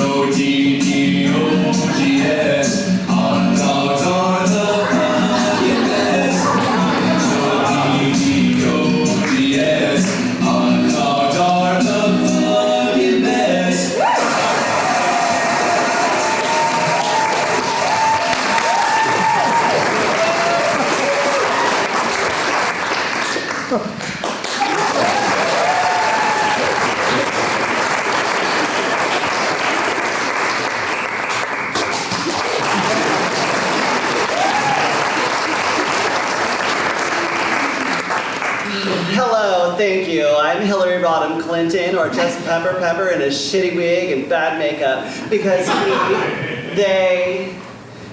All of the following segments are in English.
H-O-T-T-O-G-S. Hot dogs are the fucking best. H-O-T-T-O-G-S. Hot dogs are the fucking best. Hello, thank you. I'm Hillary Rodham Clinton, or just Pepper Pepper in a shitty wig and bad makeup. Because he, they,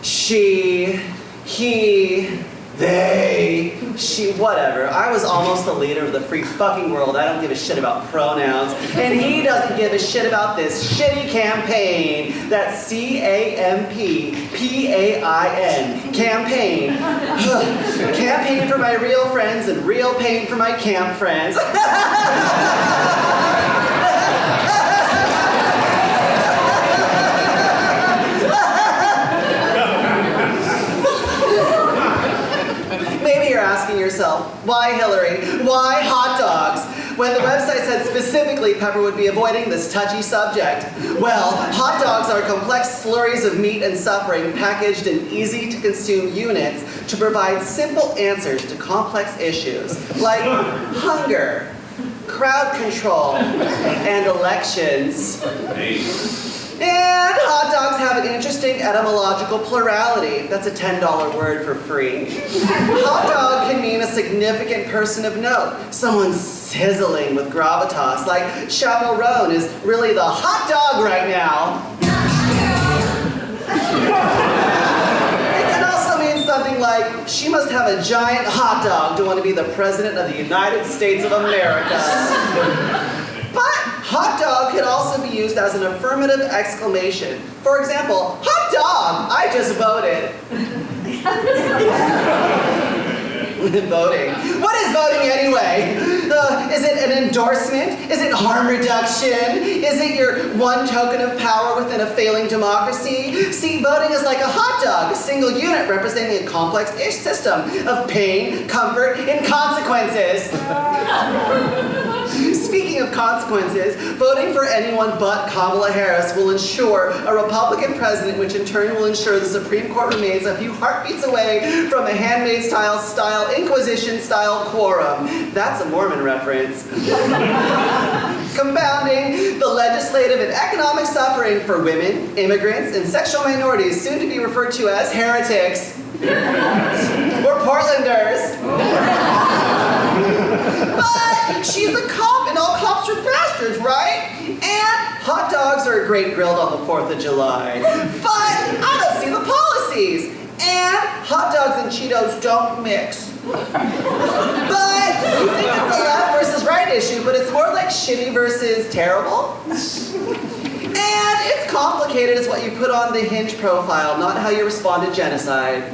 she, he, they, she, whatever. I was almost the leader of the free fucking world. I don't give a shit about pronouns. And he doesn't give a shit about this shitty campaign. That's C-A-M-P-P-A-I-N. Campaign. Campaign for my real friends and real pain for my camp friends. Maybe you're asking yourself, why Hillary? Why hot dogs? When the website said specifically Pepper would be avoiding this touchy subject. Well, hot dogs are complex slurries of meat and suffering packaged in easy-to-consume units to provide simple answers to complex issues like hunger, crowd control, and elections. And hot dogs have an interesting etymological plurality. That's a $10 word for free. Hot dog can mean a significant person of note, someone sizzling with gravitas, like Chappell Roan is really the hot dog right now. It can also mean something like, she must have a giant hot dog to want to be the President of the United States of America. But hot dog could also be used as an affirmative exclamation. For example, hot dog, I just voted. Voting. What is voting anyway? Is it an endorsement? Is it harm reduction? Is it your one token of power within a failing democracy? See, voting is like a hot dog, a single unit representing a complex-ish system of pain, comfort, and consequences. Speaking of consequences, voting for anyone but Kamala Harris will ensure a Republican president, which in turn will ensure the Supreme Court remains a few heartbeats away from a Handmaid's style, Inquisition-style quorum. That's a Mormon reference. Compounding the legislative and economic suffering for women, immigrants, and sexual minorities, soon to be referred to as heretics. Or Portlanders. But she's a cop, and all cops are bastards, right? And hot dogs are great grilled on the 4th of July. But I don't see the policies. And hot dogs and Cheetos don't mix. But you think it's a left versus right issue, but it's more like shitty versus terrible. And it's complicated as what you put on the Hinge profile, not how you respond to genocide.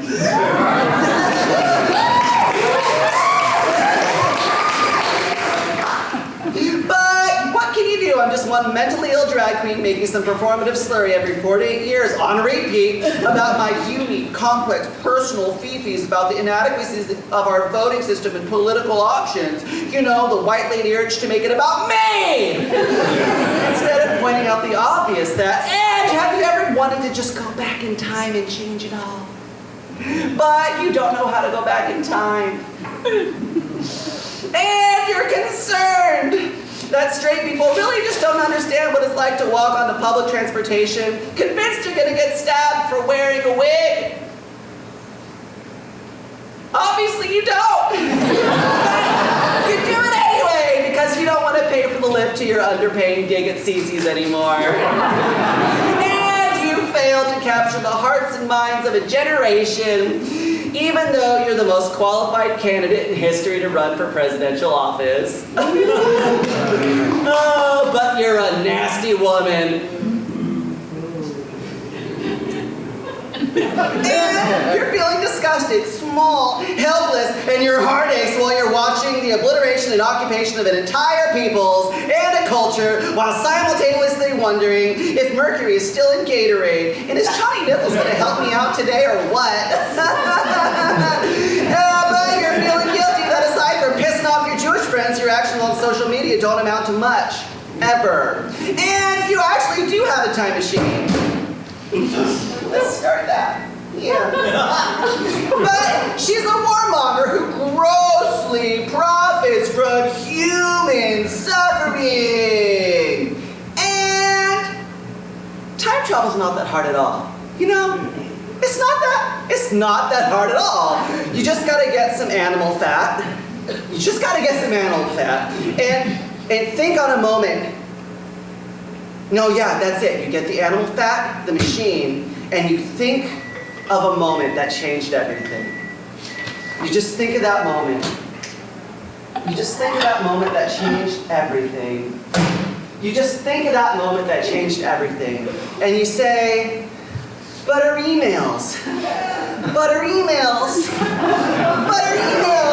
But what can you do? I'm just one mentally ill drag queen making some performative slurry every 4 to 8 years on repeat about my unique, complex, personal fifis about the inadequacies of our voting system and political options. You know, the white lady urge to make it about me! Instead of pointing out the obvious that, and have you ever wanted to just go back in time and change it all? But you don't know how to go back in time. And you're concerned that straight people really just don't understand what it's like to walk onto public transportation, convinced you're gonna get stabbed for wearing a wig. Obviously you don't. You do it anyway because you don't want to pay for the lift to your underpaying gig at Cece's anymore. And you failed to capture the hearts and minds of a generation, even though you're the most qualified candidate in history to run for presidential office. Oh, but you're a nasty woman. And you're feeling disgusted, small, helpless, and your heart aches while you're watching the obliteration and occupation of an entire peoples and a culture while simultaneously wondering if mercury is still in Gatorade. And is Johnny Nichols going to help me out today or what? But you're feeling guilty that aside from pissing off your Jewish friends, your actions on social media don't amount to much. Ever. And you actually do have a time machine. Let's start that. Yeah. But she's a warmonger who grossly profits from human suffering. And time travel's not that hard at all. You know, it's not that hard at all. You just gotta get some animal fat. And think on a moment. No, yeah, that's it. You get the animal fat, the machine, and you think of a moment that changed everything. You just think of that moment. You just think of that moment that changed everything. You just think of that moment that changed everything. And you say, but our emails. But our emails. But our emails.